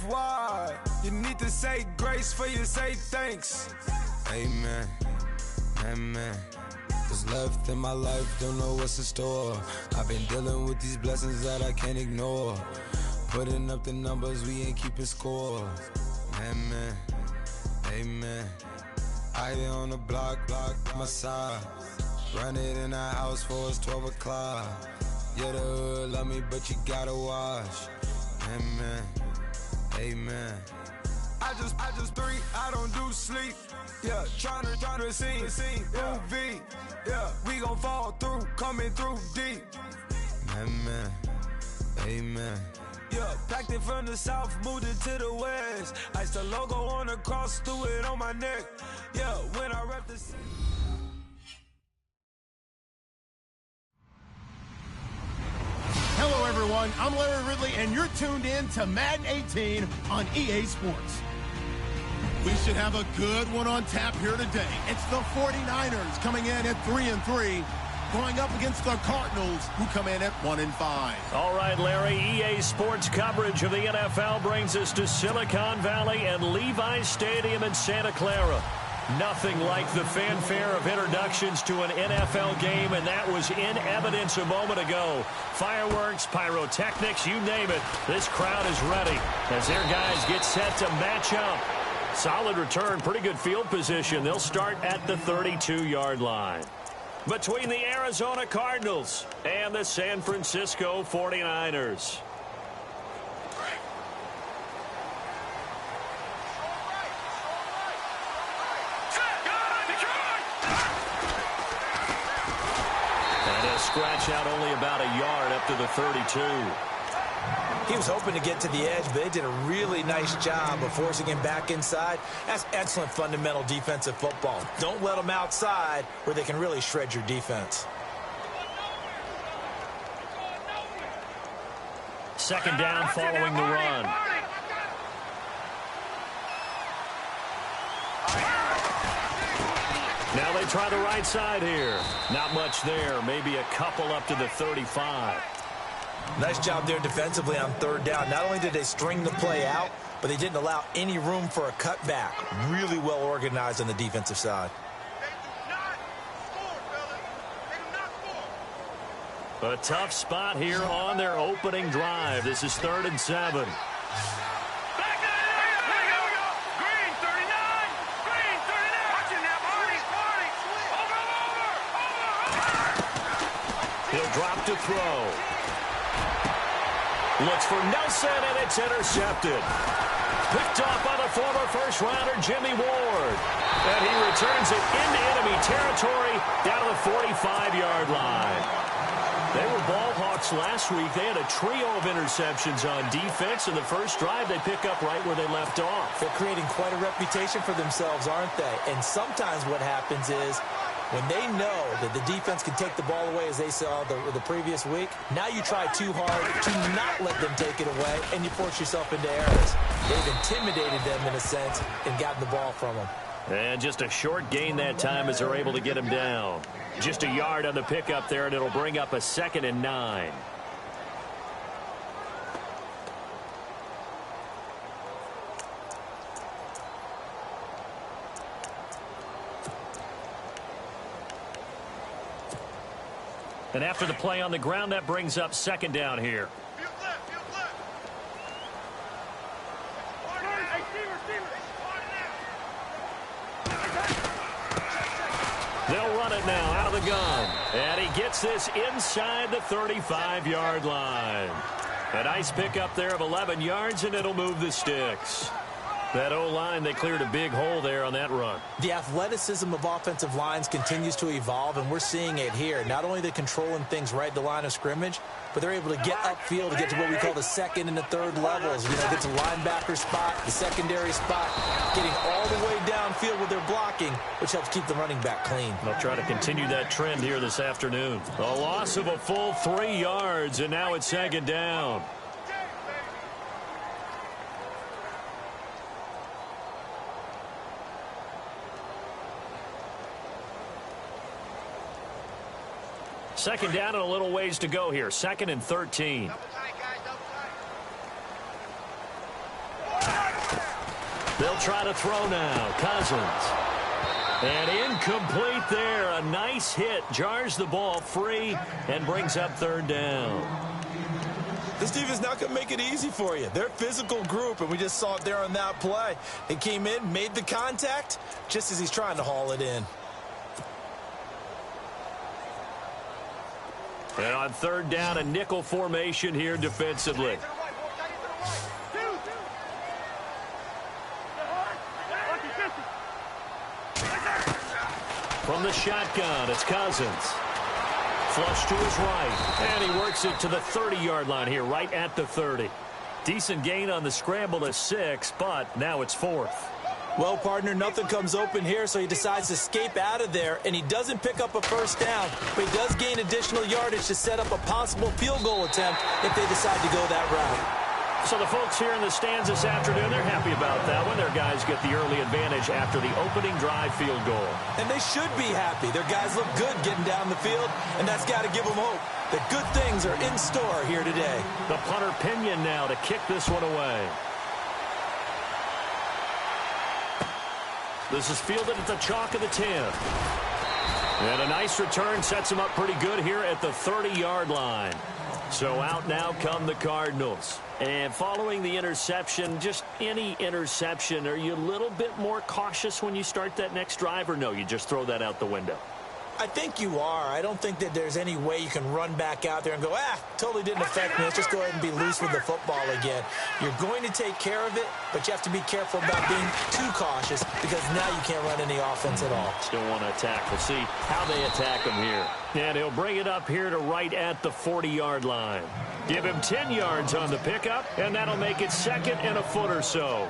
mouth wide. You need to say grace for you say thanks. Amen. Amen. What's left in my life, don't know what's in store. I've been dealing with these blessings that I can't ignore. Putting up the numbers, we ain't keeping score. Amen. Amen. I on the block, my side. Run it in the house for it's 12 o'clock. Yeah, the hood love me, but you gotta watch. Amen. Amen. I just three, I don't do sleep. Yeah, tryna see, UV. Yeah, we gon' fall through, coming through deep. Amen. Amen. Yeah, packed it from the south, moved it to the west. Iced the logo on the cross, threw it on my neck. Yeah, when I rep the city. Hello, everyone. I'm Larry Ridley, and you're tuned in to Madden 18 on EA Sports. We should have a good one on tap here today. It's the 49ers coming in at 3-3, going up against the Cardinals, who come in at 1-5. All right, Larry, EA Sports coverage of the NFL brings us to Silicon Valley and Levi Stadium in Santa Clara. Nothing like the fanfare of introductions to an NFL game, and that was in evidence a moment ago. Fireworks, pyrotechnics, you name it. This crowd is ready as their guys get set to match up. Solid return, pretty good field position. They'll start at the 32-yard line. Between the Arizona Cardinals and the San Francisco 49ers. And he'll scratch out only about a yard up to the 32. He was hoping to get to the edge, but they did a really nice job of forcing him back inside. That's excellent fundamental defensive football. Don't let them outside where they can really shred your defense. Second down following the run. Now they try the right side here. Not much there. Maybe a couple up to the 35. Nice job there defensively on third down. Not only did they string the play out, but they didn't allow any room for a cutback. Really well organized on the defensive side. A tough spot here on their opening drive. This is 3rd and 7. He'll drop to throw. Looks for Nelson, and it's intercepted. Picked off by the former first-rounder Jimmy Ward. And he returns it into enemy territory down to the 45-yard line. They were ball hawks last week. They had a trio of interceptions on defense. In the first drive, they pick up right where they left off. They're creating quite a reputation for themselves, aren't they? And sometimes what happens is when they know that the defense can take the ball away, as they saw the previous week, now you try too hard to not let them take it away, and you force yourself into errors. They've intimidated them in a sense and gotten the ball from them. And just a short gain that time as they're able to get him down. Just a yard on the pickup there, and it'll bring up a 2nd and 9. And after the play on the ground, that brings up 2nd down here. They'll run it now out of the gun. And he gets this inside the 35-yard line. A nice pickup there of 11 yards, and it'll move the sticks. That O-line, they cleared a big hole there on that run. The athleticism of offensive lines continues to evolve, and we're seeing it here. Not only they're controlling things right at the line of scrimmage, but they're able to get upfield to get to what we call the 2nd and the 3rd levels. You know, get to linebacker spot, the secondary spot, getting all the way downfield with their blocking, which helps keep the running back clean. They'll try to continue that trend here this afternoon. A loss of a full 3 yards, and now it's 2nd down. Second down and a little ways to go here. 2nd and 13. They'll try to throw now. Cousins. And incomplete there. A nice hit. Jars the ball free and brings up third down. This defense not going to make it easy for you. They're a physical group, and we just saw it there on that play. They came in, made the contact, just as he's trying to haul it in. And on third down, a nickel formation here defensively. From the shotgun, it's Cousins. Flush to his right, and he works it to the 30-yard line here, right at the 30. Decent gain on the scramble to 6, but now it's 4th. Well, partner, nothing comes open here, so he decides to escape out of there, and he doesn't pick up a first down, but he does gain additional yardage to set up a possible field goal attempt if they decide to go that route. So the folks here in the stands this afternoon, they're happy about that one. Their guys get the early advantage after the opening drive field goal. And they should be happy. Their guys look good getting down the field, and that's got to give them hope that good things are in store here today. The punter Pinion now to kick this one away. This is fielded at the chalk of the 10. And a nice return sets him up pretty good here at the 30-yard line. So out now come the Cardinals. And following the interception, just any interception, are you a little bit more cautious when you start that next drive, or no, you just throw that out the window? I think you are. I don't think that there's any way you can run back out there and go, totally didn't affect me. Let's just go ahead and be loose with the football again. You're going to take care of it, but you have to be careful about being too cautious because now you can't run any offense at all. Still want to attack. We'll see how they attack him here. And he'll bring it up here to right at the 40-yard line. Give him 10 yards on the pickup, and that'll make it second and a foot or so.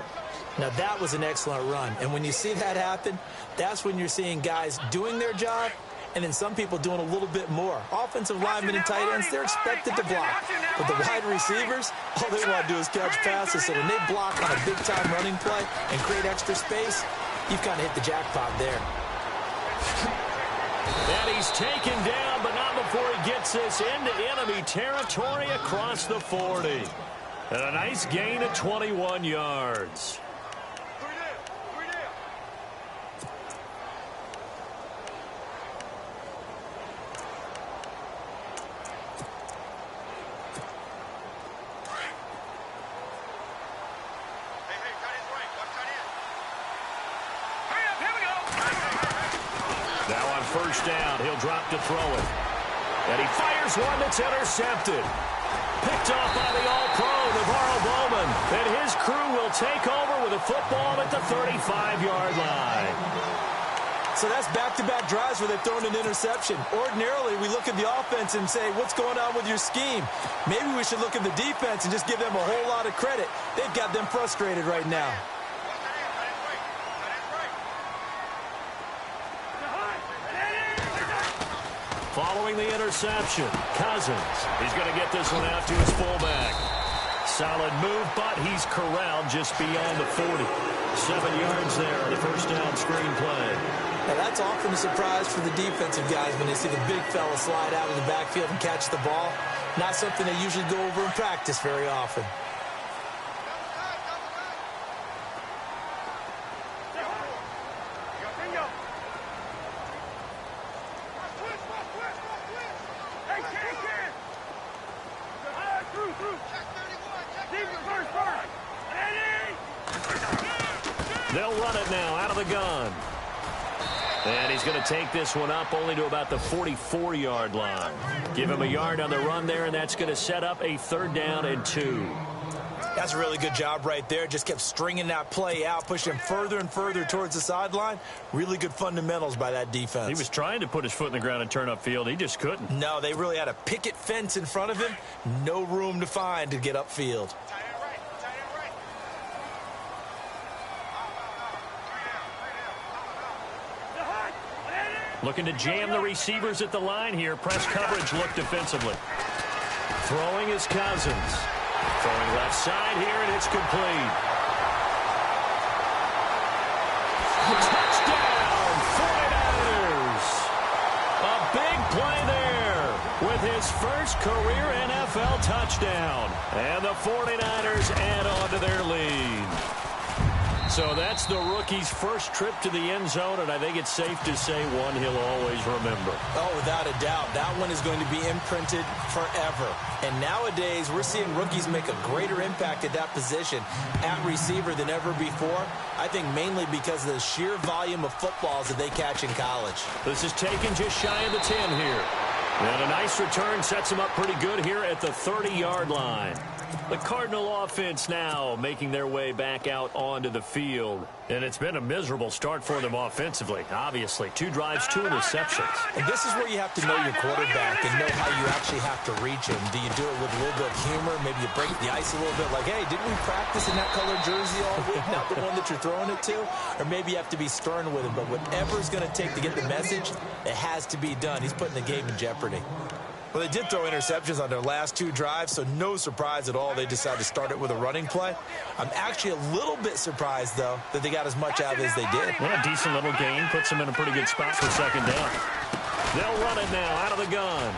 Now, that was an excellent run. And when you see that happen, that's when you're seeing guys doing their job and then some people doing a little bit more. Offensive linemen and tight ends, they're expected to block. But the wide receivers, all they want to do is catch passes. So when they block on a big-time running play and create extra space, you've kind of hit the jackpot there. And he's taken down, but not before he gets this into enemy territory across the 40. And a nice gain of 21 yards. Now on first down, he'll drop to throw it. And he fires one that's intercepted. Picked off by the All-Pro, Navarro Bowman. And his crew will take over with a football at the 35-yard line. So that's back-to-back drives where they've thrown an interception. Ordinarily, we look at the offense and say, what's going on with your scheme? Maybe we should look at the defense and just give them a whole lot of credit. They've got them frustrated right now. Following the interception, Cousins. He's going to get this one out to his fullback. Solid move, but he's corralled just beyond the 40. 7 yards there on the first down screen play. Now that's often a surprise for the defensive guys when they see the big fella slide out of the backfield and catch the ball. Not something they usually go over in practice very often. They'll run it now out of the gun. And he's going to take this one up only to about the 44-yard line. Give him a yard on the run there, and that's going to set up a 3rd down and 2. That's a really good job right there. Just kept stringing that play out, pushing him further and further towards the sideline. Really good fundamentals by that defense. He was trying to put his foot in the ground and turn upfield. He just couldn't. No, they really had a picket fence in front of him. No room to find to get upfield. Looking to jam the receivers at the line here. Press coverage look defensively. Throwing is Cousins. Throwing left side here, and it's complete. Touchdown, 49ers. A big play there with his first career NFL touchdown. And the 49ers add on to their lead. So that's the rookie's first trip to the end zone, and I think it's safe to say one he'll always remember. Oh, without a doubt. That one is going to be imprinted forever. And nowadays, we're seeing rookies make a greater impact at that position at receiver than ever before. I think mainly because of the sheer volume of footballs that they catch in college. This is taken just shy of the 10 here. And a nice return sets him up pretty good here at the 30-yard line. The Cardinal offense now making their way back out onto the field. And it's been a miserable start for them offensively. Obviously, 2 drives, 2 interceptions. And this is where you have to know your quarterback and know how you actually have to reach him. Do you do it with a little bit of humor? Maybe you break the ice a little bit like, hey, didn't we practice in that colored jersey all week? Not the one that you're throwing it to? Or maybe you have to be stern with him. But whatever it's going to take to get the message, it has to be done. He's putting the game in jeopardy. Well, they did throw interceptions on their last 2 drives, so no surprise at all they decided to start it with a running play. I'm actually a little bit surprised, though, that they got as much out of it as they did. Well, a decent little gain puts them in a pretty good spot for second down. They'll run it now out of the gun.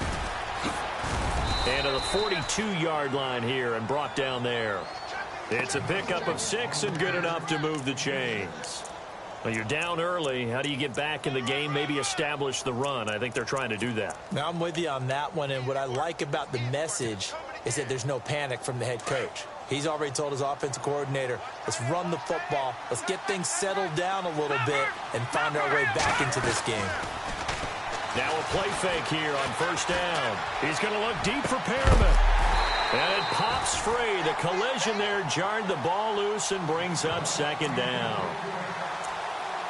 And to the 42-yard line here and brought down there. It's a pickup of 6 and good enough to move the chains. Well, you're down early. How do you get back in the game, maybe establish the run? I think they're trying to do that. Now, I'm with you on that one, and what I like about the message is that there's no panic from the head coach. He's already told his offensive coordinator, let's run the football, let's get things settled down a little bit and find our way back into this game. Now a play fake here on first down. He's going to look deep for Perriman. And it pops free. The collision there jarred the ball loose and brings up second down.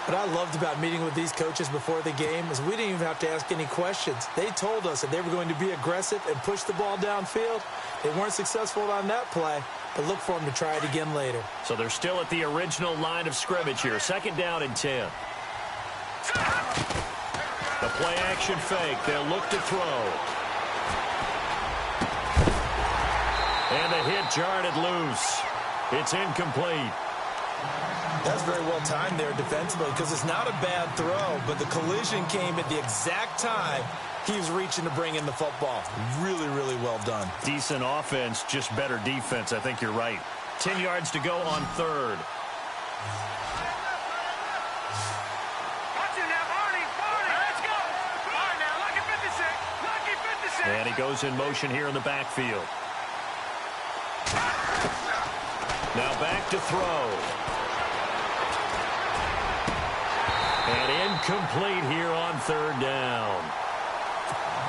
What I loved about meeting with these coaches before the game is we didn't even have to ask any questions. They told us that they were going to be aggressive and push the ball downfield. They weren't successful on that play, but look for them to try it again later. So they're still at the original line of scrimmage here. Second down and 10. The play action fake. They'll look to throw. And the hit jarred it loose. It's incomplete. That's very well timed there defensively because it's not a bad throw, but the collision came at the exact time he was reaching to bring in the football. Really, really well done. Decent offense, just better defense. I think you're right. 10 yards to go on third. And he goes in motion here in the backfield. Now back to throw. And incomplete here on third down.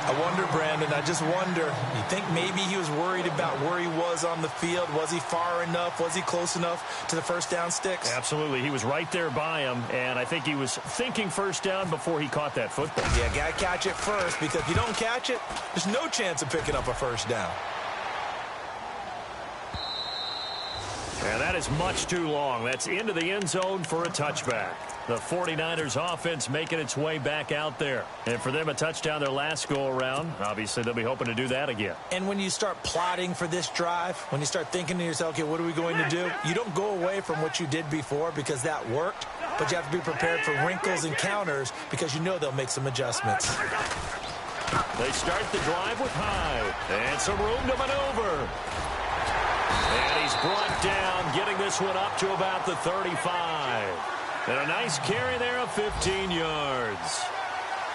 I wonder, Brandon, I just wonder, you think maybe he was worried about where he was on the field? Was he far enough? Was he close enough to the first down sticks? Absolutely. He was right there by him, and I think he was thinking first down before he caught that football. Yeah, got to catch it first, because if you don't catch it, there's no chance of picking up a first down. And that is much too long. That's into the end zone for a touchback. The 49ers offense making its way back out there. And for them, a touchdown their last go-around. Obviously, they'll be hoping to do that again. And when you start plotting for this drive, when you start thinking to yourself, okay, what are we going to do? You don't go away from what you did before because that worked, but you have to be prepared for wrinkles and counters because you know they'll make some adjustments. They start the drive with Hyde. And some room to maneuver. And he's brought down, getting this one up to about the 35. And a nice carry there of 15 yards.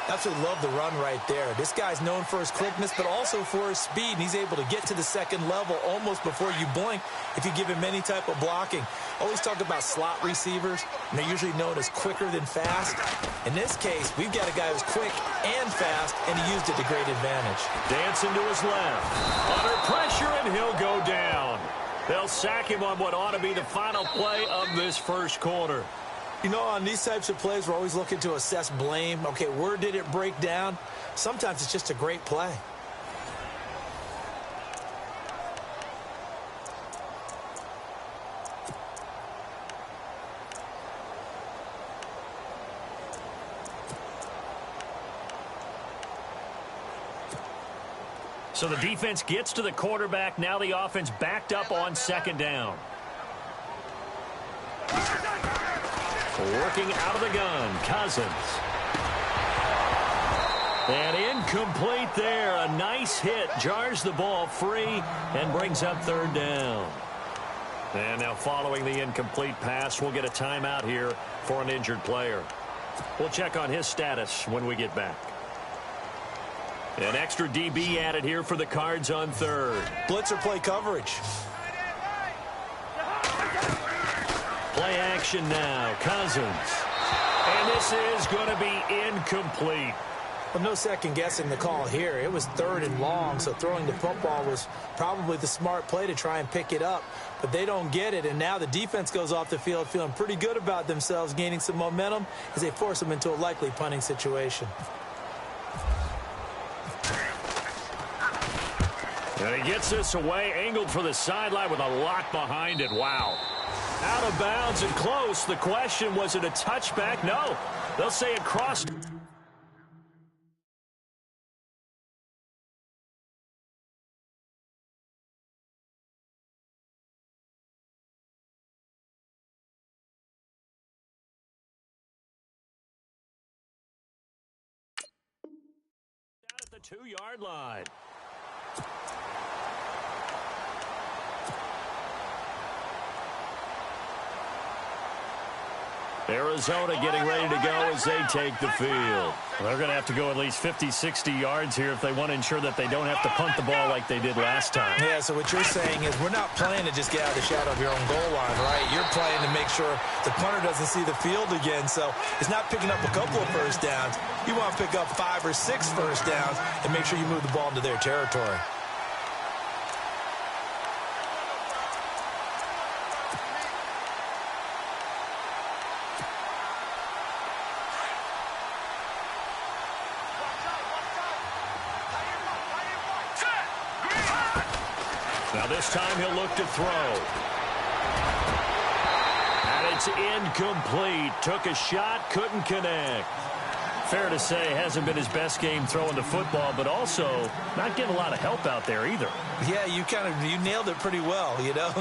Absolutely love the run right there. This guy's known for his quickness, but also for his speed. And he's able to get to the second level almost before you blink if you give him any type of blocking. Always talk about slot receivers, and they're usually known as quicker than fast. In this case, we've got a guy who's quick and fast, and he used it to great advantage. Dancing to his left. Under pressure, and he'll go down. They'll sack him on what ought to be the final play of this first quarter. You know, on these types of plays, we're always looking to assess blame. Okay, where did it break down? Sometimes it's just a great play. So the defense gets to the quarterback. Now the offense backed up on second down. Working out of the gun, Cousins. And incomplete there. A nice hit. Jars the ball free and brings up third down. And now following the incomplete pass, we'll get a timeout here for an injured player. We'll check on his status when we get back. An extra DB added here for the Cards on third. Blitzer play coverage. Play action now. Cousins. And this is going to be incomplete. Well, no second guessing the call here. It was 3rd and long, so throwing the football was probably the smart play to try and pick it up. But they don't get it, and now the defense goes off the field feeling pretty good about themselves, gaining some momentum as they force them into a likely punting situation. And he gets this away, angled for the sideline with a lot behind it. Wow. Out of bounds and close. The question, was it a touchback? No. They'll say it crossed. At the 2-yard line. Arizona getting ready to go as they take the field. They're going to have to go at least 50, 60 yards here if they want to ensure that they don't have to punt the ball like they did last time. Yeah, so what you're saying is we're not playing to just get out of the shadow of your own goal line, right? You're playing to make sure the punter doesn't see the field again. So it's not picking up a couple of first downs. You want to pick up 5 or 6 first downs and make sure you move the ball into their territory. Now this time he'll look to throw. And it's incomplete. Took a shot, couldn't connect. Fair to say, hasn't been his best game throwing the football, but also not getting a lot of help out there either. Yeah, you nailed it pretty well, you know.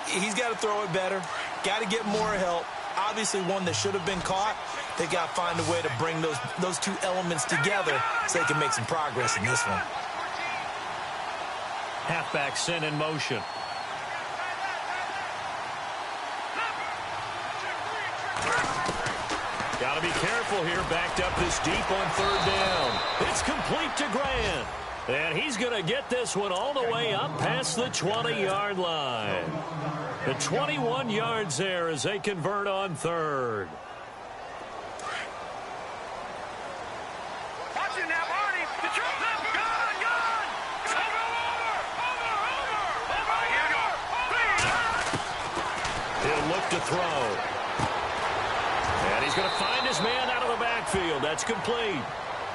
He's got to throw it better. Got to get more help. Obviously one that should have been caught. They got to find a way to bring those two elements together so they can make some progress in this one. Halfback sent in motion. Got to be careful here. Backed up this deep on 3rd down. It's complete to Grant. And he's going to get this one all the way up past the 20-yard line. The 21 yards there as they convert on 3rd. To throw. And he's going to find his man out of the backfield. That's complete.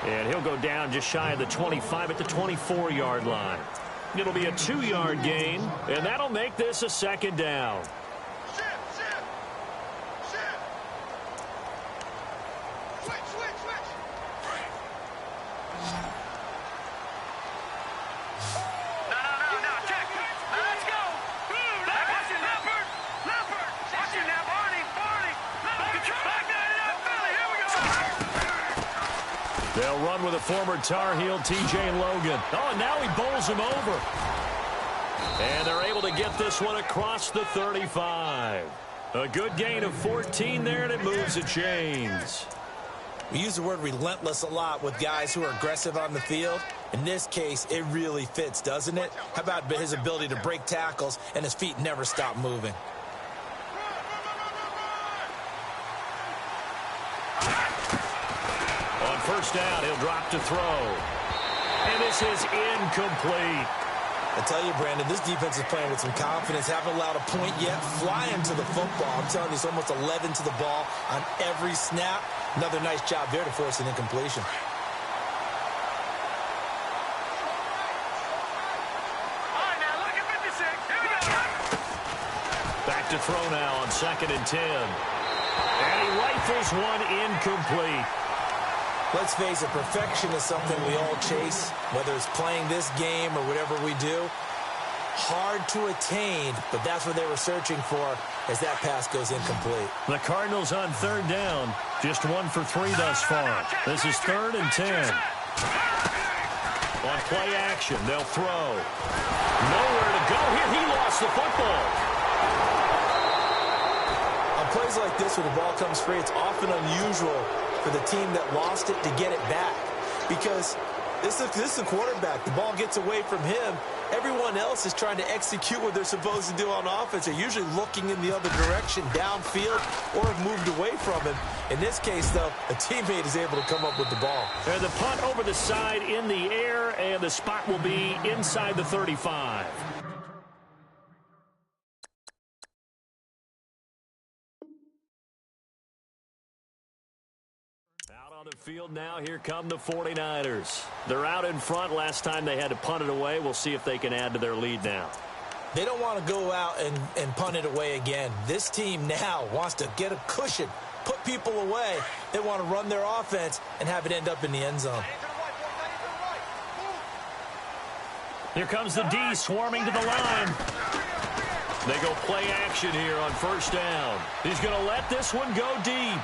And he'll go down just shy of the 25 at the 24-yard line. It'll be a 2-yard gain, and that'll make this a 2nd down. They'll run with a former Tar Heel, T.J. Logan. Oh, and now he bowls him over. And they're able to get this one across the 35. A good gain of 14 there, and it moves the chains. We use the word relentless a lot with guys who are aggressive on the field. In this case, it really fits, doesn't it? How about his ability to break tackles and his feet never stop moving? On 1st down, he'll drop to throw. And this is incomplete. I tell you, Brandon, this defense is playing with some confidence. Haven't allowed a point yet. Flying to the football. I'm telling you, it's almost 11 to the ball on every snap. Another nice job there to force an incompletion. Back to throw now on 2nd and 10. And he rifles one incomplete. Let's face it, perfection is something we all chase, whether it's playing this game or whatever we do. Hard to attain, but that's what they were searching for as that pass goes incomplete. The Cardinals on 3rd down, just 1 for 3 thus far. This is 3rd and 10. On play action, they'll throw. Nowhere to go here. He lost the football. plays like this where the ball comes free, it's often unusual for the team that lost it to get it back. Because this is a quarterback. The ball gets away from him. Everyone else is trying to execute what they're supposed to do on offense. They're usually looking in the other direction, downfield, or have moved away from him. In this case, though, a teammate is able to come up with the ball. And the punt over the side in the air, and the spot will be inside the 35. On the field now, here come the 49ers. They're out in front. Last time they had to punt it away. We'll see if they can add to their lead now. They don't want to go out and punt it away again. This team now wants to get a cushion, put people away. They want to run their offense and have it end up in the end zone. Here comes the D swarming to the line. They go play action here on first down. He's going to let this one go deep.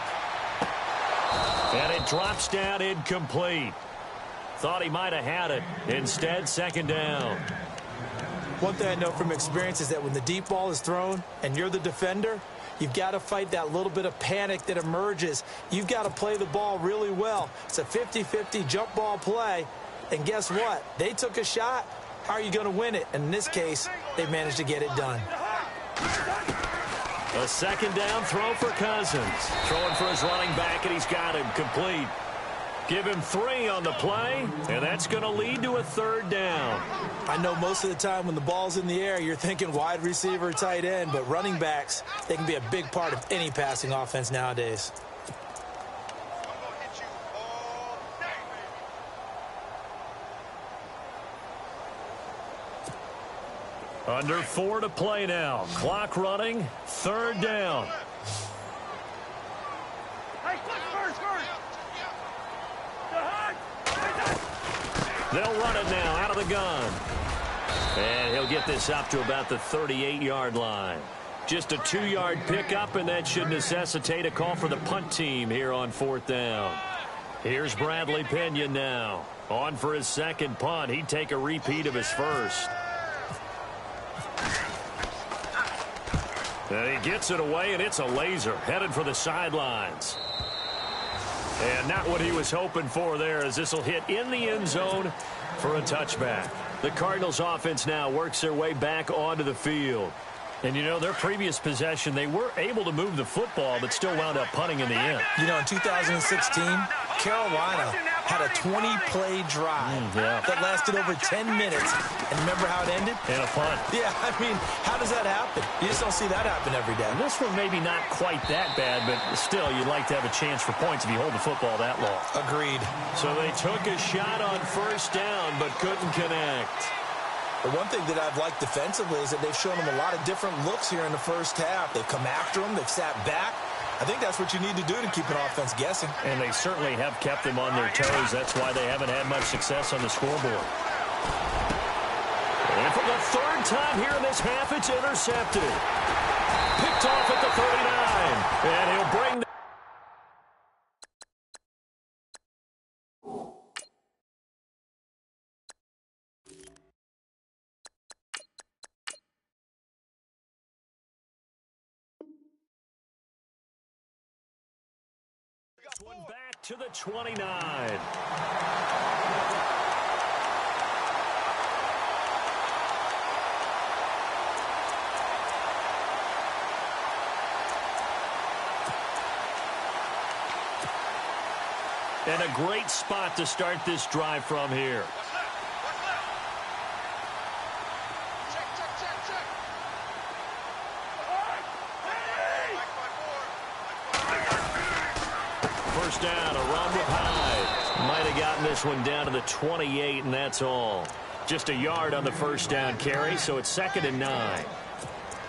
And it drops down incomplete. Thought he might have had it. Instead, second down. One thing I know from experience is that when the deep ball is thrown and you're the defender, you've got to fight that little bit of panic that emerges. You've got to play the ball really well. It's a 50-50 jump ball play. And guess what? They took a shot. How are you going to win it? And in this case, they managed to get it done. A second down throw for Cousins. Throwing for his running back, and he's got him complete. Give him 3 on the play, and that's going to lead to a third down. I know most of the time when the ball's in the air, you're thinking wide receiver, tight end, but running backs, they can be a big part of any passing offense nowadays. Under 4 to play now. Clock running. Third down. They'll run it now out of the gun. And he'll get this up to about the 38-yard line. Just a 2-yard pickup, and that should necessitate a call for the punt team here on fourth down. Here's Bradley Pinion now. On for his second punt. He'd take a repeat of his first. And he gets it away, and it's a laser headed for the sidelines. And not what he was hoping for there, as this will hit in the end zone for a touchback. The Cardinals offense now works their way back onto the field. And, you know, their previous possession, they were able to move the football, but still wound up punting in the end. You know, in 2016, Carolina had a 20-play drive that lasted over 10 minutes. And remember how it ended? And a punt. Yeah, I mean, how does that happen? You just don't see that happen every day. This one maybe not quite that bad, but still, you'd like to have a chance for points if you hold the football that long. Agreed. So they took a shot on first down, but couldn't connect. The one thing that I've liked defensively is that they've shown them a lot of different looks here in the first half. They've come after them. They've sat back. I think that's what you need to do to keep an offense guessing. And they certainly have kept them on their toes. That's why they haven't had much success on the scoreboard. And for the third time here in this half, it's intercepted. Picked off at the 39. And he'll bring the one back to the 29. And a great spot to start this drive from here. First down, a run with Hyde. Might have gotten this one down to the 28, and that's all. Just a yard on the first down carry, so it's 2nd and 9.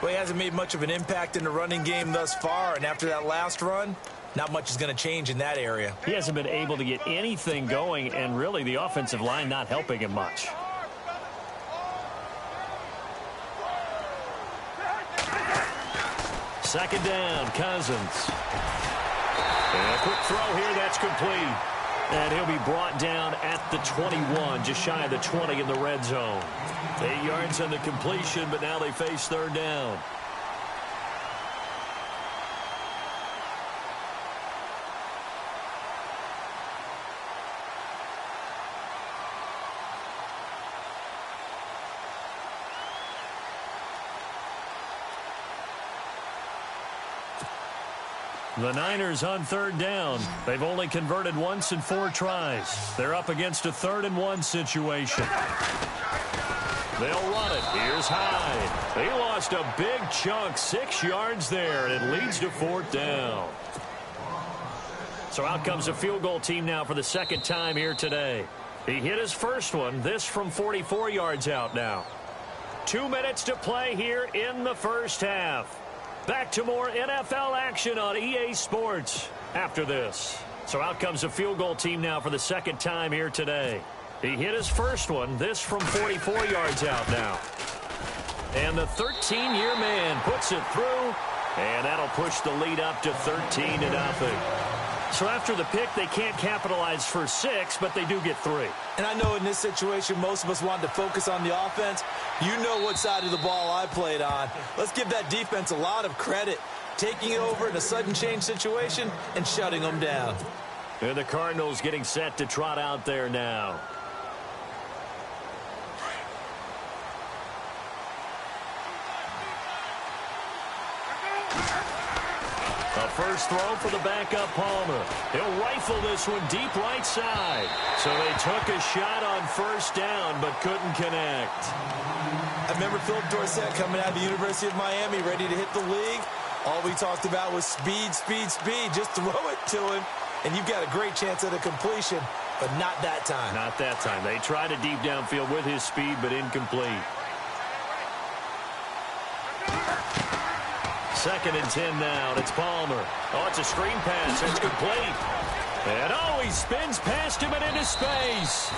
Well, he hasn't made much of an impact in the running game thus far, and after that last run, not much is going to change in that area. He hasn't been able to get anything going, and really the offensive line not helping him much. Second down, Cousins. And a quick throw here, that's complete. And he'll be brought down at the 21, just shy of the 20 in the red zone. 8 yards on the completion, but now they face third down. The Niners on third down. They've only converted once in 4 tries. They're up against a 3rd-and-1 situation. They'll run it. Here's Hyde. He lost a big chunk, 6 yards there, and it leads to 4th down. So out comes a field goal team now for the 2nd time here today. He hit his first one, this from 44 yards out now. 2 minutes to play here in the first half. Back to more NFL action on EA Sports after this. So out comes a field goal team now for the 2nd time here today. He hit his first one, this from 44 yards out now. And the 13-year man puts it through, and that'll push the lead up to 13-0. So after the pick, they can't capitalize for 6, but they do get 3. And I know in this situation, most of us wanted to focus on the offense. You know what side of the ball I played on. Let's give that defense a lot of credit, taking over in a sudden change situation and shutting them down. And the Cardinals getting set to trot out there now. A first throw for the backup Palmer. He'll rifle this one deep right side. So they took a shot on first down but couldn't connect. I remember Philip Dorsett coming out of the University of Miami ready to hit the league. All we talked about was speed, speed, speed. Just throw it to him, and you've got a great chance at a completion, but not that time. Not that time. They tried a deep downfield with his speed, but incomplete. 2nd and 10 now. It's Palmer. Oh, it's a screen pass. It's complete. And, oh, he spins past him and into space.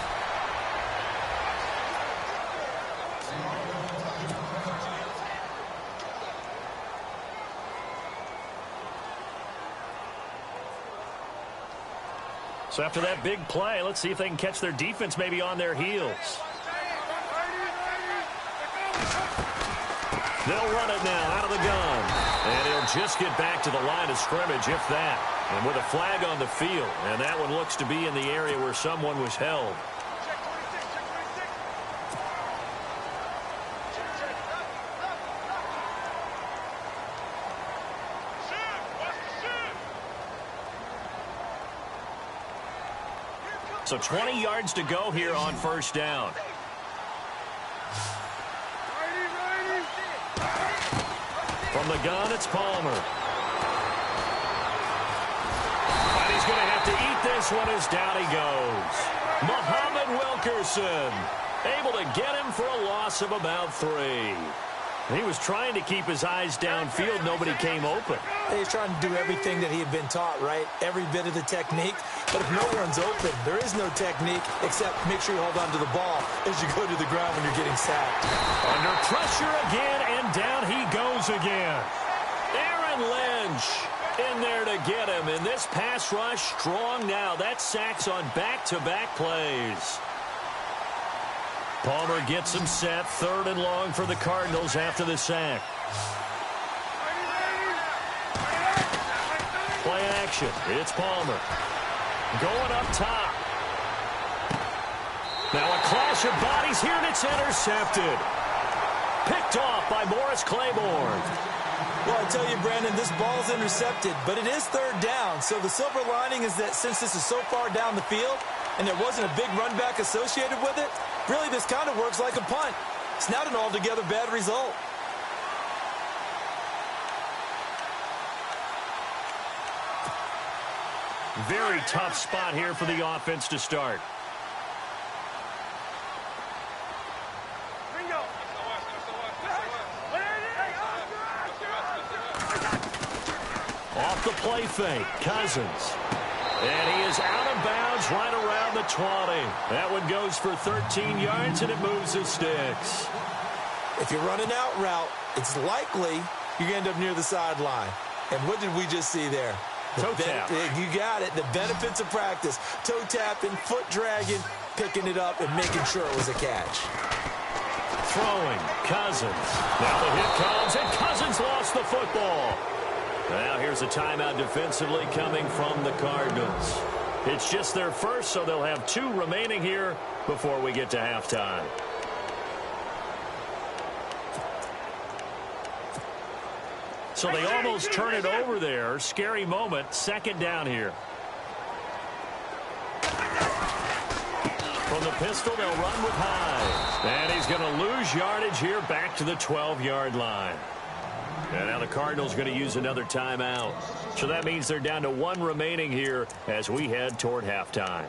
So after that big play, let's see if they can catch their defense maybe on their heels. They'll run it now out of the gun. And he'll just get back to the line of scrimmage, if that. And with a flag on the field. And that one looks to be in the area where someone was held. So 20 yards to go here on first down. From the gun, it's Palmer. And he's going to have to eat this one as down he goes. Muhammad Wilkerson able to get him for a loss of about 3. He was trying to keep his eyes downfield. Nobody came open. He's trying to do everything that he had been taught, right? Every bit of the technique. But if no one's open, there is no technique except make sure you hold on to the ball as you go to the ground when you're getting sacked. Under pressure again, and down he goes again. Aaron Lynch in there to get him. And this pass rush strong now. That's sacks on back-to-back plays. Palmer gets him set. 3rd and long for the Cardinals after the sack. Play action. It's Palmer. Going up top. Now a clash of bodies here, and it's intercepted. Picked off by Morris Claiborne. Well, I tell you, Brandon, this ball's intercepted, but it is 3rd down. So the silver lining is that since this is so far down the field and there wasn't a big run back associated with it, really this kind of works like a punt. It's not an altogether bad result. Very tough spot here for the offense to start. Off the play fake, Cousins. And he is out of bounds right around the 20. That one goes for 13 yards, and it moves the sticks. If you run an out route, it's likely you end up near the sideline. And what did we just see there? Toe tap. You got it. The benefits of practice. Toe tapping, foot dragging, picking it up, and making sure it was a catch. Throwing, Cousins. Now the hit comes, and Cousins lost the football. Now here's a timeout defensively coming from the Cardinals. It's just their first, so they'll have 2 remaining here before we get to halftime. So they almost turn it over there. Scary moment. Second down here. From the pistol, they'll run with Hines. And he's going to lose yardage here back to the 12-yard line. And now the Cardinals going to use another timeout. So that means they're down to one remaining here as we head toward halftime.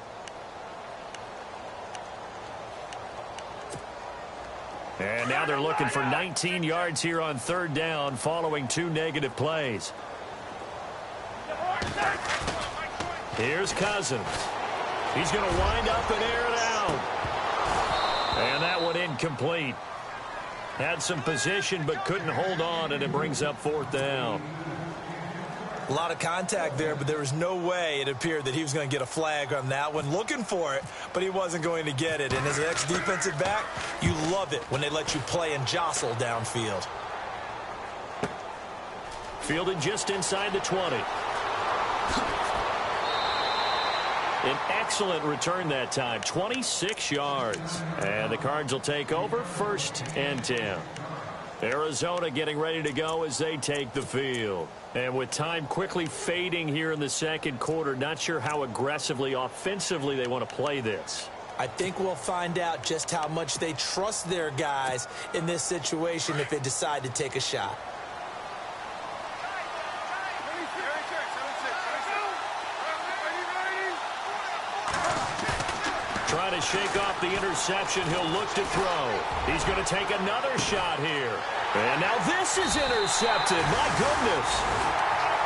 And now they're looking for 19 yards here on third down following 2 negative plays. Here's Cousins. He's going to wind up and air it out. And that one incomplete. Had some position but couldn't hold on, and it brings up fourth down. A lot of contact there, but there was no way it appeared that he was going to get a flag on that one. Looking for it, but he wasn't going to get it. And as an ex-defensive back, you love it when they let you play and jostle downfield. Fielded just inside the 20. An excellent return that time, 26 yards. And the Cards will take over, 1st and 10. Arizona getting ready to go as they take the field. And with time quickly fading here in the second quarter, not sure how aggressively, offensively they want to play this. I think we'll find out just how much they trust their guys in this situation if they decide to take a shot. Trying to shake off the interception. He'll look to throw. He's going to take another shot here. And now this is intercepted. My goodness.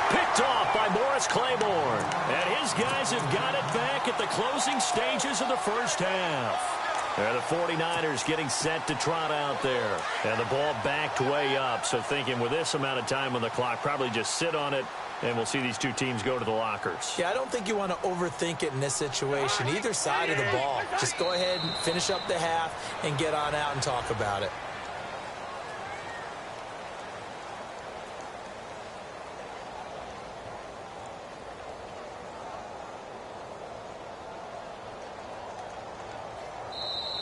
Picked off by Morris Claiborne. And his guys have got it back at the closing stages of the first half. And the 49ers getting set to trot out there. And the ball backed way up. So thinking with this amount of time on the clock, probably just sit on it. And we'll see these two teams go to the lockers. Yeah, I don't think you want to overthink it in this situation. Either side of the ball. Just go ahead and finish up the half and get on out and talk about it.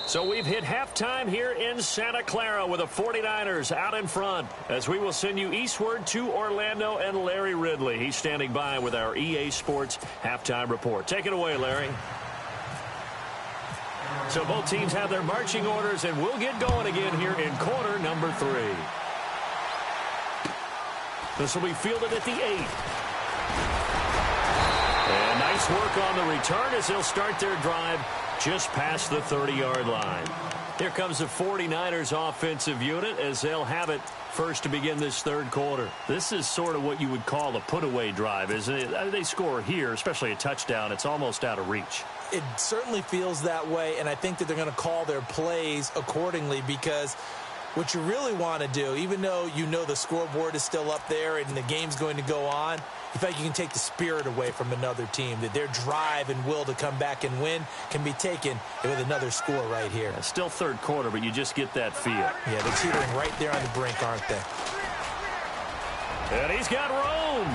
So we've hit halftime here in Santa Clara with the 49ers out in front as we will send you eastward to Orlando and Larry Ridley. He's standing by with our EA Sports halftime report. Take it away, Larry. So both teams have their marching orders, and we'll get going again here in quarter number 3. This will be fielded at the 8. And nice work on the return as they'll start their drive just past the 30-yard line. Here comes the 49ers offensive unit as they'll have it first to begin this third quarter. This is sort of what you would call a put-away drive, isn't it? They score here, especially a touchdown. It's almost out of reach. It certainly feels that way, and I think that they're going to call their plays accordingly because what you really want to do, even though you know the scoreboard is still up there and the game's going to go on, in fact, you can take the spirit away from another team, that their drive and will to come back and win can be taken with another score right here. It's still third quarter, but you just get that feel. Yeah, they're teetering right there on the brink, aren't they? And he's got room.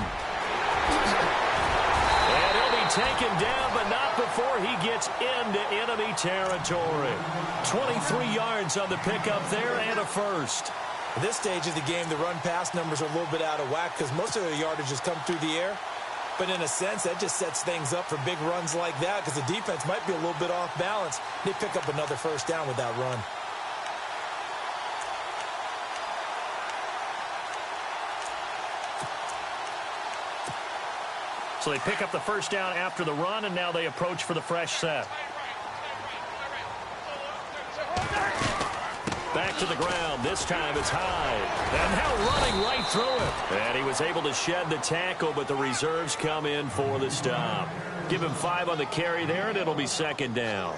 And he'll be taken down, but not before he gets into enemy territory. 23 yards on the pickup there and a first. At this stage of the game, the run-pass numbers are a little bit out of whack because most of their yardage has come through the air. But in a sense, that just sets things up for big runs like that because the defense might be a little bit off balance. They pick up another first down with that run. So they pick up the first down after the run, and now they approach for the fresh set. Back to the ground. This time it's Hyde. And now running right through it. And he was able to shed the tackle, but the reserves come in for the stop. Give him 5 on the carry there, and it'll be second down.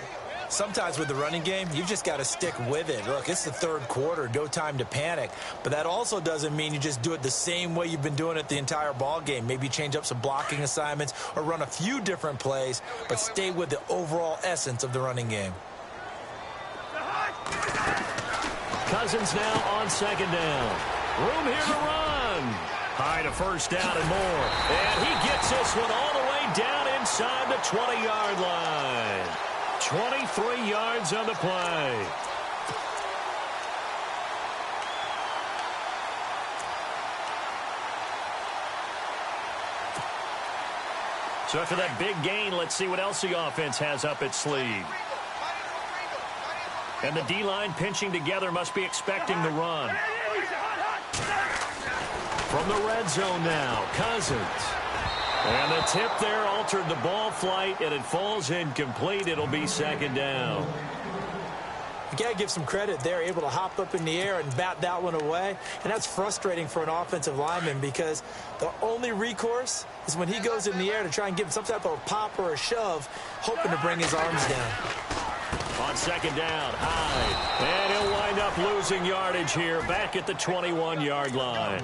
Sometimes with the running game, you've just got to stick with it. Look, it's the third quarter, no time to panic. But that also doesn't mean you just do it the same way you've been doing it the entire ball game. Maybe change up some blocking assignments or run a few different plays, but stay with the overall essence of the running game. Cousins now on second down. Room here to run. High to first down and more. And he gets this one all the way down inside the 20-yard line. 23 yards on the play. So after that big gain, let's see what else the offense has up its sleeve. And the D-line pinching together must be expecting the run. From the red zone now, Cousins. And the tip there altered the ball flight, and it falls incomplete. It'll be second down. You got to give some credit. They're able to hop up in the air and bat that one away. And that's frustrating for an offensive lineman because the only recourse is when he goes in the air to try and give some type of a pop or a shove, hoping to bring his arms down. On second down, Hyde. And he'll wind up losing yardage here back at the 21-yard line.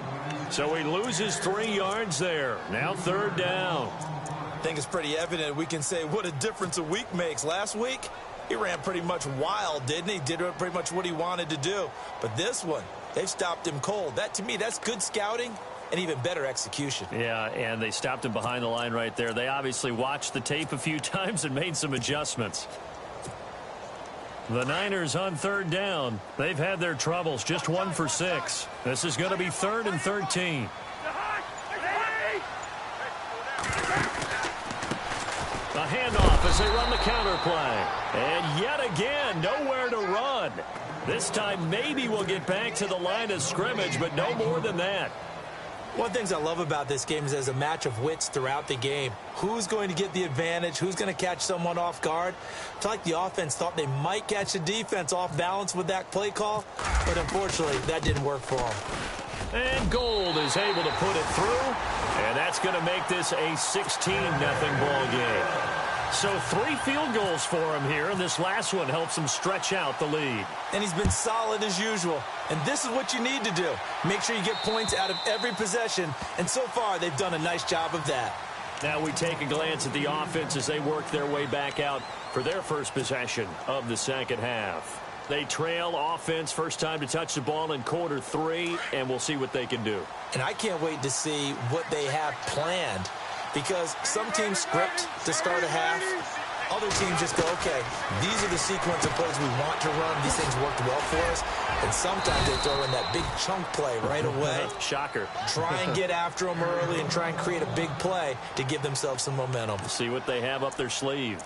So he loses 3 yards there. Now third down. I think it's pretty evident we can say what a difference a week makes. Last week, he ran pretty much wild, didn't he? Did pretty much what he wanted to do. But this one, they've stopped him cold. That, to me, that's good scouting and even better execution. Yeah, and they stopped him behind the line right there. They obviously watched the tape a few times and made some adjustments. The Niners on third down. They've had their troubles, just 1 for 6. This is going to be 3rd and 13. A handoff as they run the counter play. And yet again, nowhere to run. This time maybe we'll get back to the line of scrimmage, but no more than that. One of the things I love about this game is there's a match of wits throughout the game. Who's going to get the advantage? Who's going to catch someone off guard? I feel like the offense thought they might catch the defense off balance with that play call, but unfortunately that didn't work for them. And Gold is able to put it through, and that's going to make this a 16-0 ball game. So 3 field goals for him here, and this last one helps him stretch out the lead. And he's been solid as usual. And this is what you need to do. Make sure you get points out of every possession. And so far, they've done a nice job of that. Now we take a glance at the offense as they work their way back out for their first possession of the second half. They trail offense, first time to touch the ball in quarter 3, and we'll see what they can do. And I can't wait to see what they have planned. Because some teams script to start a half. Other teams just go, okay, these are the sequence of plays we want to run. These things worked well for us. And sometimes they throw in that big chunk play right away. Shocker. Try and get after them early and try and create a big play to give themselves some momentum. See what they have up their sleeve.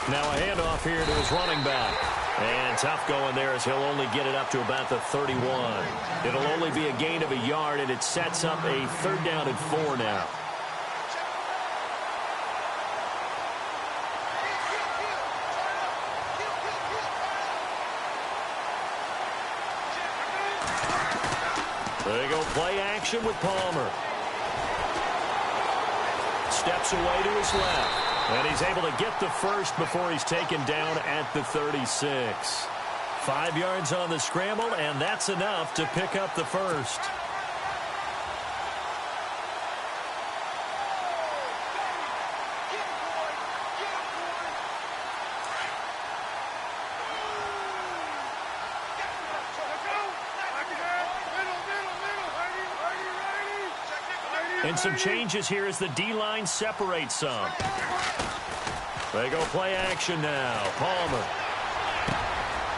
Now a handoff here to his running back. And tough going there as he'll only get it up to about the 31. It'll only be a gain of a yard, and it sets up a 3rd down and 4 now. There you go, play action with Palmer. Steps away to his left. And he's able to get the first before he's taken down at the 36. 5 yards on the scramble, and that's enough to pick up the first. And some changes here as the D-line separates some. They go play action now. Palmer.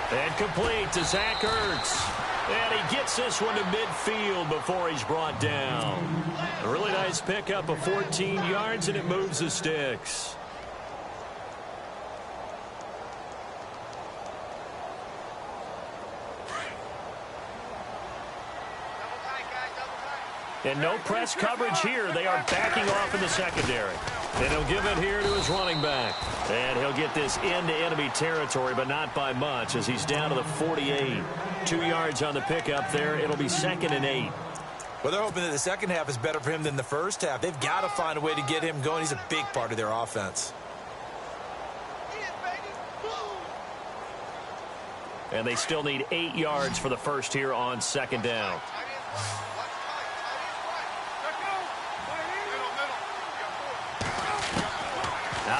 And complete to Zach Ertz. And he gets this one to midfield before he's brought down. A really nice pickup of 14 yards, and it moves the sticks. And no press coverage here. They are backing off in the secondary. And he'll give it here to his running back. And he'll get this into enemy territory, but not by much as he's down to the 48. 2 yards on the pickup there. It'll be 2nd and 8. Well, they're hoping that the second half is better for him than the first half. They've got to find a way to get him going. He's a big part of their offense. And they still need 8 yards for the first here on 2nd down.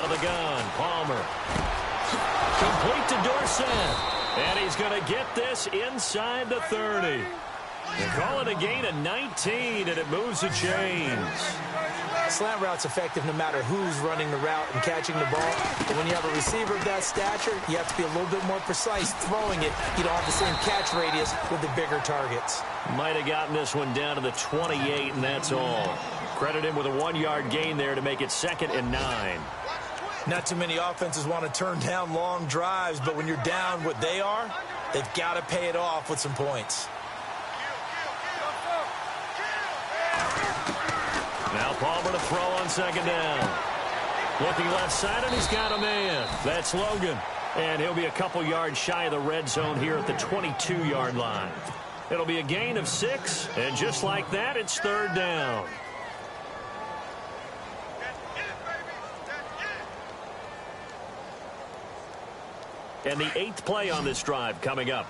Out of the gun, Palmer. Complete to Dorsett. And he's going to get this inside the 30. They call it a gain of 19, and it moves the chains. Slant route's effective no matter who's running the route and catching the ball. But when you have a receiver of that stature, you have to be a little bit more precise throwing it. You don't have the same catch radius with the bigger targets. Might have gotten this one down to the 28, and that's all. Credit him with a 1-yard gain there to make it 2nd and 9. Not too many offenses want to turn down long drives, but when you're down what they are, they've got to pay it off with some points. Now Palmer to throw on 2nd down. Looking left side, and he's got a man. That's Logan. And he'll be a couple yards shy of the red zone here at the 22-yard line. It'll be a gain of 6, and just like that, it's 3rd down. And the 8th play on this drive coming up.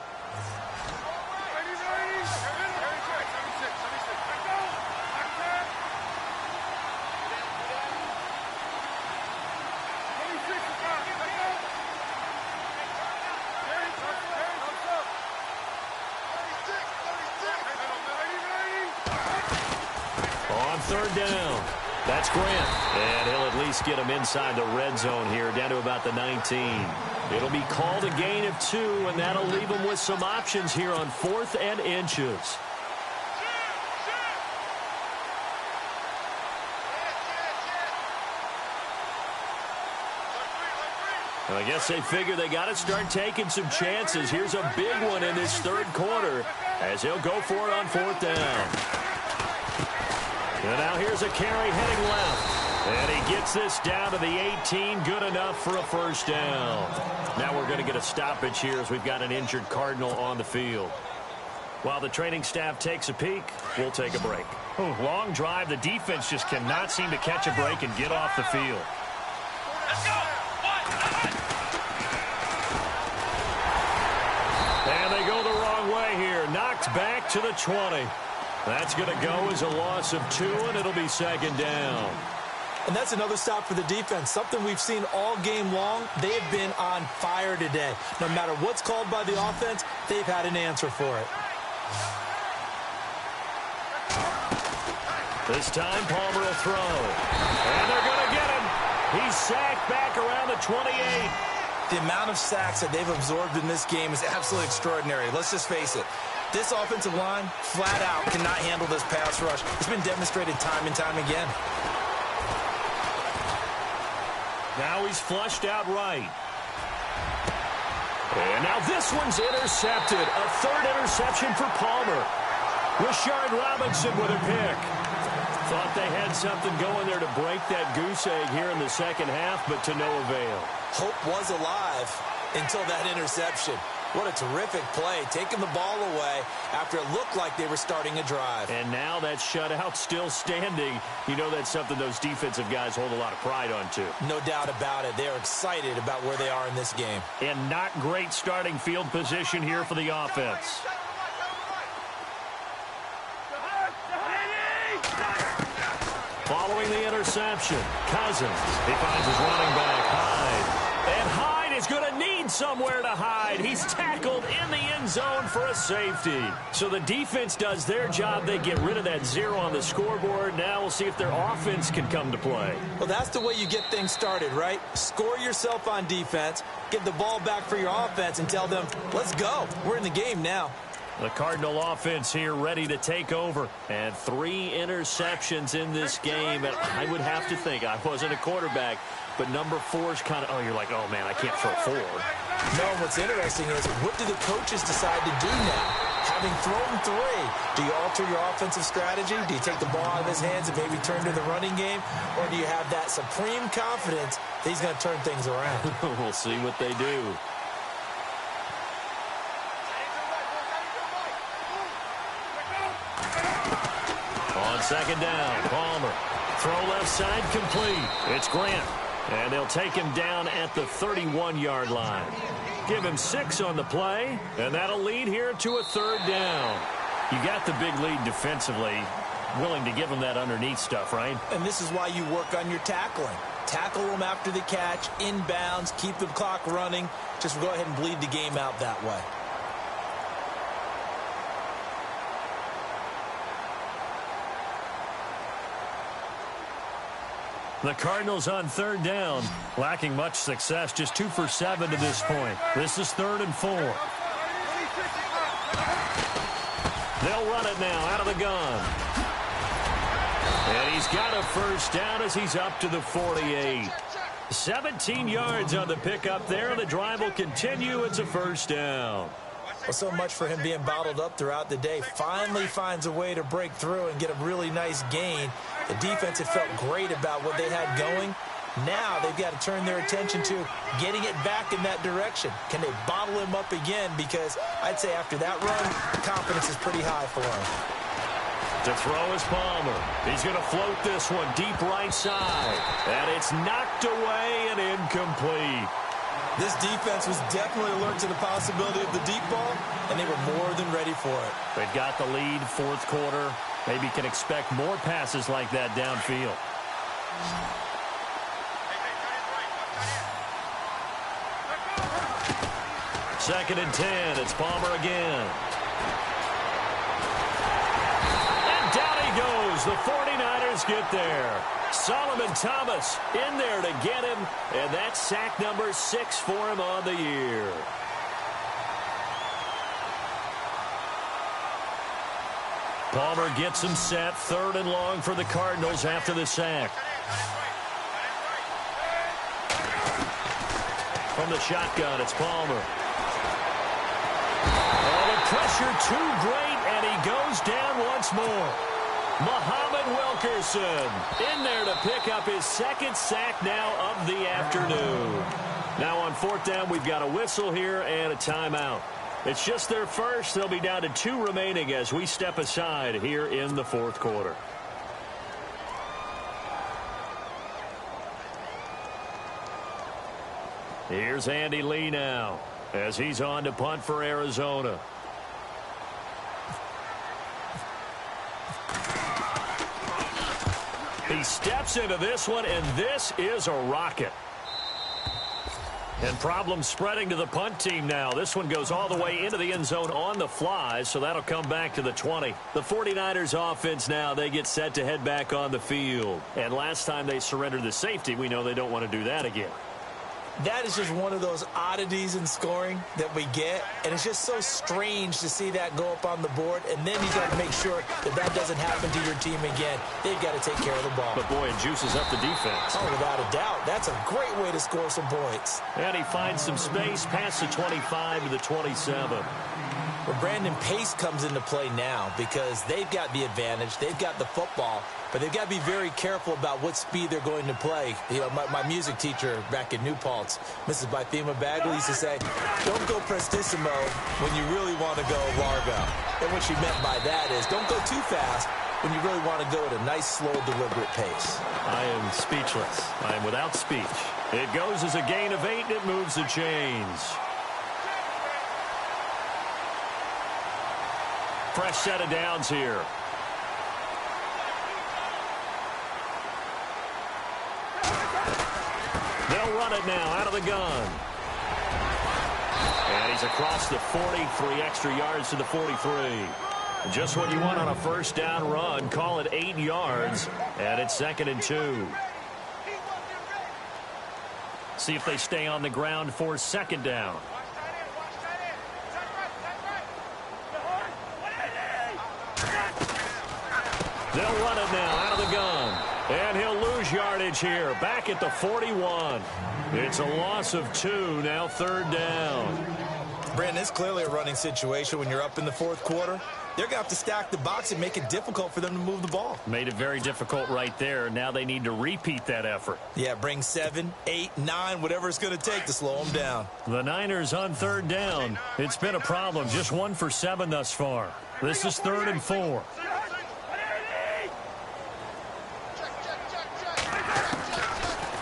On 3rd down, that's Grant. And he'll at least get him inside the red zone here, down to about the 19. It'll be called a gain of 2, and that'll leave him with some options here on 4th and inches. Well, I guess they figure they got to start taking some chances. Here's a big one in this 3rd quarter as he'll go for it on 4th down. And now here's a carry heading left. And he gets this down to the 18. Good enough for a 1st down. Now we're going to get a stoppage here as we've got an injured Cardinal on the field. While the training staff takes a peek, we'll take a break. Long drive. The defense just cannot seem to catch a break and get off the field. Let's go. And they go the wrong way here. Knocked back to the 20. That's going to go as a loss of 2, and it'll be 2nd down. And that's another stop for the defense, something we've seen all game long. They have been on fire today. No matter what's called by the offense, they've had an answer for it. This time, Palmer will throw. And they're going to get him. He's sacked back around the 28. The amount of sacks that they've absorbed in this game is absolutely extraordinary. Let's just face it. This offensive line, flat out, cannot handle this pass rush. It's been demonstrated time and time again. Now he's flushed out right. And now this one's intercepted. A 3rd interception for Palmer. Rashard Robinson with a pick. Thought they had something going there to break that goose egg here in the 2nd half, but to no avail. Hope was alive until that interception. What a terrific play, taking the ball away after it looked like they were starting a drive. And now that shutout still standing. You know that's something those defensive guys hold a lot of pride on, too. No doubt about it. They're excited about where they are in this game. And not great starting field position here for the offense. Following the interception, Cousins. He finds his running back, Hyde. And Hyde is going to need somewhere to hide. He's tackled in the end zone for a safety. So the defense does their job. They get rid of that 0 on the scoreboard. Now we'll see if their offense can come to play. Well, that's the way you get things started, right? Score yourself on defense, get the ball back for your offense, and tell them, let's go. We're in the game now. The Cardinal offense here ready to take over. And 3 interceptions in this game. And I would have to think, I wasn't a quarterback, but number 4 is kind of, oh, you're like, oh, man, I can't throw 4. No, what's interesting is, what do the coaches decide to do now? Having thrown 3, do you alter your offensive strategy? Do you take the ball out of his hands and maybe turn to the running game? Or do you have that supreme confidence that he's going to turn things around? We'll see what they do. On 2nd down, Palmer. Throw left side complete. It's Grant. And they'll take him down at the 31-yard line. Give him 6 on the play, and that'll lead here to a 3rd down. You got the big lead defensively, willing to give him that underneath stuff, right? And this is why you work on your tackling. Tackle them after the catch, inbounds, keep the clock running. Just go ahead and bleed the game out that way. The Cardinals on third down, lacking much success, just 2 for 7 to this point. This is 3rd and 4. They'll run it now out of the gun. And he's got a first down as he's up to the 48. 17 yards on the pickup there. The drive will continue. It's a first down. Well, so much for him being bottled up throughout the day. Finally finds a way to break through and get a really nice gain. The defense had felt great about what they had going. Now they've got to turn their attention to getting it back in that direction. Can they bottle him up again? Because I'd say after that run, confidence is pretty high for him. To throw is Palmer. He's going to float this one deep right side. And it's knocked away and incomplete. This defense was definitely alert to the possibility of the deep ball, and they were more than ready for it. They've got the lead, 4th quarter. Maybe can expect more passes like that downfield. Second and 10. It's Palmer again. And down he goes. The 49ers get there. Solomon Thomas in there to get him, and that's sack number 6 for him on the year. Palmer gets him set, 3rd and long for the Cardinals after the sack. From the shotgun, it's Palmer. Oh, the pressure too great, and he goes down once more. Muhammad Wilkerson in there to pick up his 2nd sack now of the afternoon. Now on 4th down, we've got a whistle here and a timeout. It's just their first. They'll be down to 2 remaining as we step aside here in the 4th quarter. Here's Andy Lee now as he's on to punt for Arizona. He steps into this one, and this is a rocket. And problems spreading to the punt team now. This one goes all the way into the end zone on the fly, so that'll come back to the 20. The 49ers offense now, they get set to head back on the field. And last time they surrendered the safety, we know they don't want to do that again. That is just one of those oddities in scoring that we get, and it's just so strange to see that go up on the board, and then you got to make sure that that doesn't happen to your team again. They've got to take care of the ball. But, boy, it juices up the defense. Oh, without a doubt. That's a great way to score some points. And he finds some space past the 25 to the 27. Well, Brandon, pace comes into play now because they've got the advantage. They've got the football, but they've got to be very careful about what speed they're going to play. You know, my music teacher back in New Paltz, Mrs. Bythema Bagley, used to say, don't go prestissimo when you really want to go largo. And what she meant by that is don't go too fast when you really want to go at a nice, slow, deliberate pace. I am speechless. I am without speech. It goes as a gain of 8, and it moves the chains. Fresh set of downs here. They'll run it now out of the gun. And he's across the 40, 3 extra yards to the 43. Just what you want on a first down run. Call it 8 yards, and it's 2nd and 2. See if they stay on the ground for 2nd down. They'll run it now out of the gun. And he'll lose yardage here. Back at the 41. It's a loss of 2. Now 3rd down. Brandon, it's clearly a running situation when you're up in the 4th quarter. They're going to have to stack the box and make it difficult for them to move the ball. Made it very difficult right there. Now they need to repeat that effort. Yeah, bring 7, 8, 9, whatever it's going to take to slow them down. The Niners on 3rd down. It's been a problem. Just 1 for 7 thus far. This is 3rd and 4.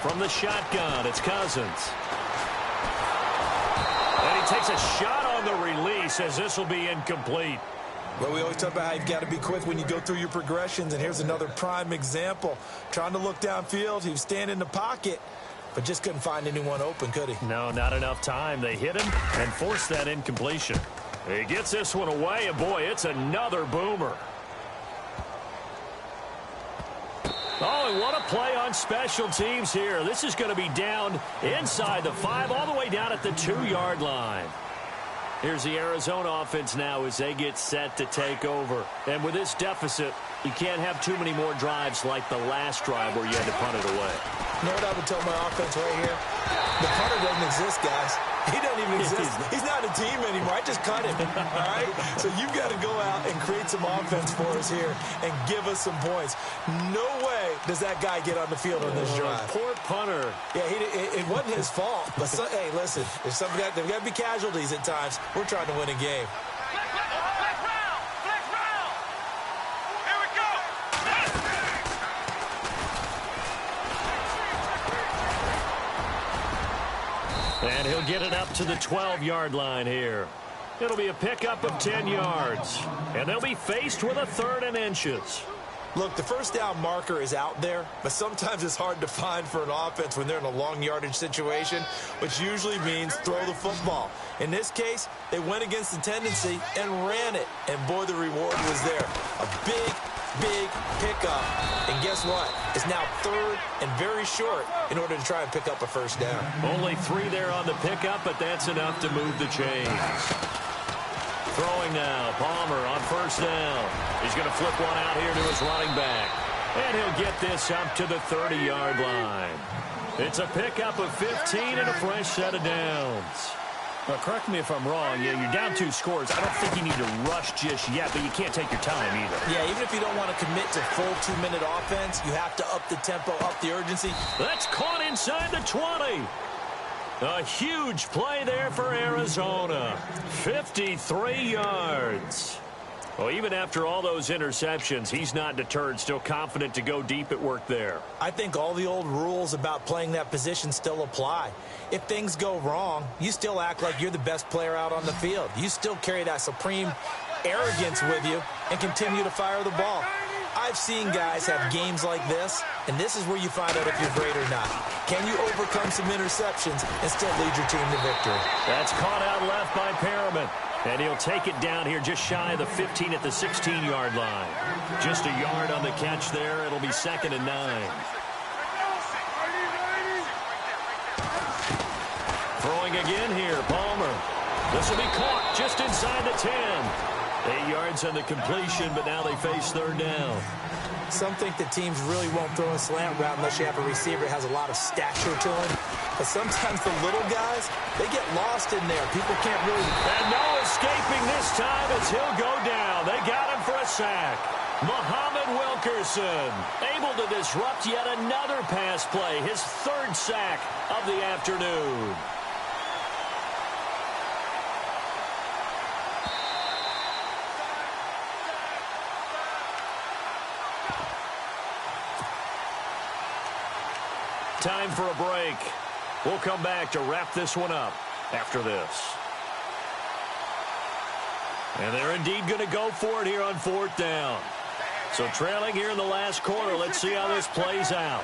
From the shotgun, it's Cousins. And he takes a shot on the release as this will be incomplete. Well, we always talk about how you've got to be quick when you go through your progressions, and here's another prime example. Trying to look downfield, he was standing in the pocket, but just couldn't find anyone open, could he? No, not enough time. They hit him and forced that incompletion. He gets this one away, and boy, it's another boomer. Oh, and what a play on special teams here. This is going to be down inside the 5, all the way down at the 2-yard line. Here's the Arizona offense now as they get set to take over. And with this deficit, you can't have too many more drives like the last drive where you had to punt it away. You know what I would tell my offense right here? The punter doesn't exist, guys. He doesn't even exist. He's not a team anymore. I just cut him, all right? So you've got to go out and create some offense for us here and give us some points. No way does that guy get on the field on this drive. Poor punter. Yeah, it wasn't his fault. But, hey, listen, there's there's got to be casualties at times. We're trying to win a game. And he'll get it up to the 12-yard line here. It'll be a pickup of 10 yards. And they'll be faced with a 3rd and inches. Look, the first down marker is out there, but sometimes it's hard to find for an offense when they're in a long yardage situation, which usually means throw the football. In this case, they went against the tendency and ran it. And, boy, the reward was there. A big pickup. And guess what? It's now 3rd and very short in order to try and pick up a first down. Only 3 there on the pickup, but that's enough to move the chains. Throwing now, Palmer on first down. He's going to flip one out here to his running back. And he'll get this up to the 30-yard line. It's a pickup of 15 and a fresh set of downs. Well, correct me if I'm wrong. Yeah, you're down 2 scores. I don't think you need to rush just yet, but you can't take your time either. Yeah, even if you don't want to commit to full 2-minute offense, you have to up the tempo, up the urgency. That's caught inside the 20. A huge play there for Arizona. 53 yards. Well, even after all those interceptions, he's not deterred, still confident to go deep at work there. I think all the old rules about playing that position still apply. If things go wrong, you still act like you're the best player out on the field. You still carry that supreme arrogance with you and continue to fire the ball. I've seen guys have games like this, and this is where you find out if you're great or not. Can you overcome some interceptions and still lead your team to victory? That's caught out left by Perriman. And he'll take it down here just shy of the 15 at the 16-yard line. Just a yard on the catch there. It'll be 2nd and 9. Throwing again here, Palmer. This will be caught just inside the 10. 8 yards on the completion, but now they face 3rd down. Some think that teams really won't throw a slant route unless you have a receiver that has a lot of stature to him. But sometimes the little guys, they get lost in there. People can't really... And no escaping this time as he'll go down. They got him for a sack. Muhammad Wilkerson able to disrupt yet another pass play. His 3rd sack of the afternoon. Time for a break. We'll come back to wrap this one up after this. And they're indeed going to go for it here on 4th down. So trailing here in the last quarter. Let's see how this plays out.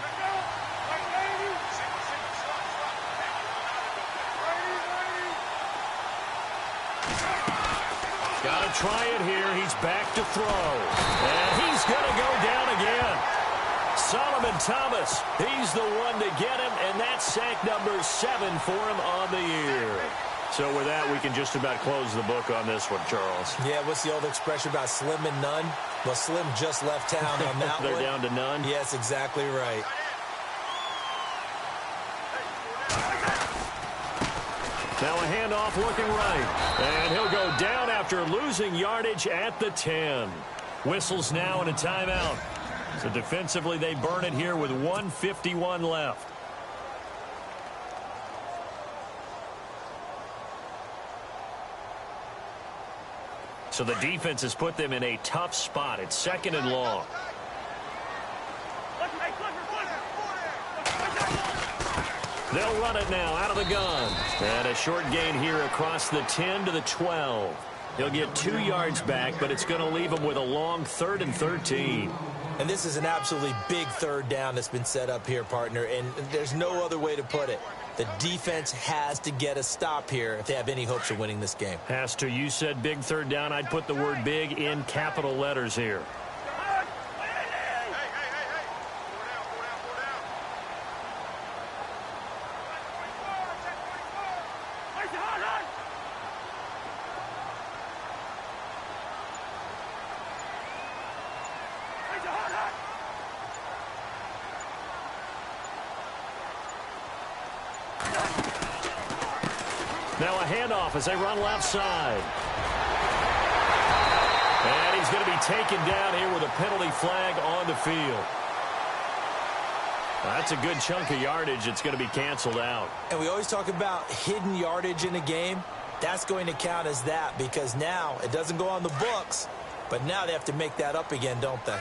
Got to try it here. He's back to throw. And he's going to go down again. Solomon Thomas, he's the one to get him, and that's sack number 7 for him on the year. So with that, we can just about close the book on this one, Charles. Yeah, what's the old expression about slim and none? Well, Slim just left town on that They're one. down to none? Yes, exactly right. Now a handoff looking right. And he'll go down after losing yardage at the 10. Whistles now and a timeout. So defensively, they burn it here with 1:51 left. So the defense has put them in a tough spot. It's 2nd and long. They'll run it now out of the gun. And a short gain here across the 10 to the 12. He'll get 2 yards back, but it's going to leave him with a long 3rd and 13. And this is an absolutely big 3rd down that's been set up here, partner, and there's no other way to put it. The defense has to get a stop here if they have any hopes of winning this game. Has to. You said big 3rd down. I'd put the word big in capital letters here. Now a handoff as they run left side. And he's going to be taken down here with a penalty flag on the field. That's a good chunk of yardage. It's going to be canceled out. And we always talk about hidden yardage in a game. That's going to count as that because now it doesn't go on the books, but now they have to make that up again, don't they?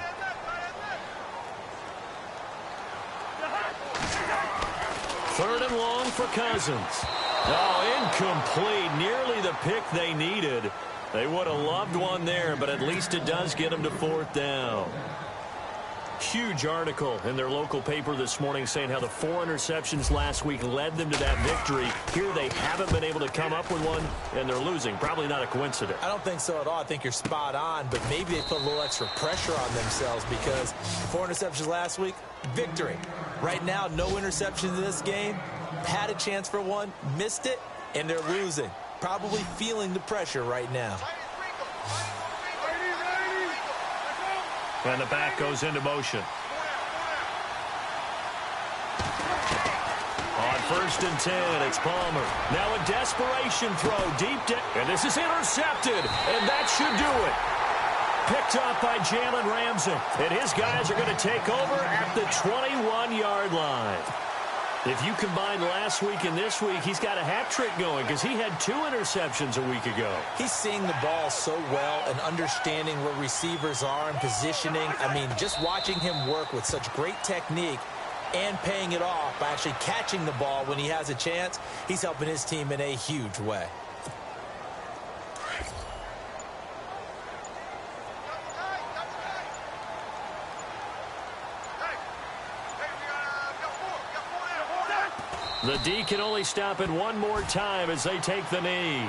Third and long for Cousins. Oh, incomplete. Nearly the pick they needed. They would have loved one there, but at least it does get them to 4th down. Huge article in their local paper this morning saying how the 4 interceptions last week led them to that victory. Here they haven't been able to come up with one, and they're losing. Probably not a coincidence. I don't think so at all. I think you're spot on, but maybe they put a little extra pressure on themselves because 4 interceptions last week, victory. Right now, no interceptions in this game. Had a chance for one, missed it, and they're losing. Probably feeling the pressure right now. And the back goes into motion. On 1st and 10, it's Palmer. Now a desperation throw deep down. And this is intercepted. And that should do it. Picked up by Jalen Ramsey. And his guys are going to take over at the 21-yard line. If you combine last week and this week, he's got a hat trick going because he had 2 interceptions a week ago. He's seeing the ball so well and understanding where receivers are and positioning. I mean, just watching him work with such great technique and paying it off by actually catching the ball when he has a chance, he's helping his team in a huge way. The D can only stop it one more time as they take the knee.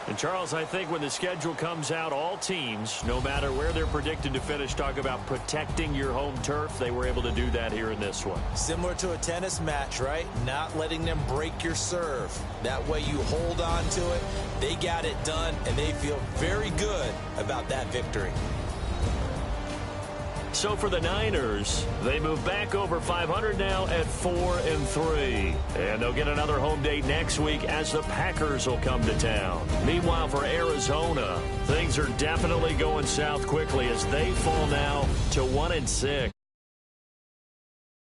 And, Charles, I think when the schedule comes out, all teams, no matter where they're predicted to finish, talk about protecting your home turf. They were able to do that here in this one. Similar to a tennis match, right? Not letting them break your serve. That way you hold on to it. They got it done, and they feel very good about that victory. So for the Niners, they move back over 500 now at 4-3. And they'll get another home date next week as the Packers will come to town. Meanwhile, for Arizona, things are definitely going south quickly as they fall now to 1-6.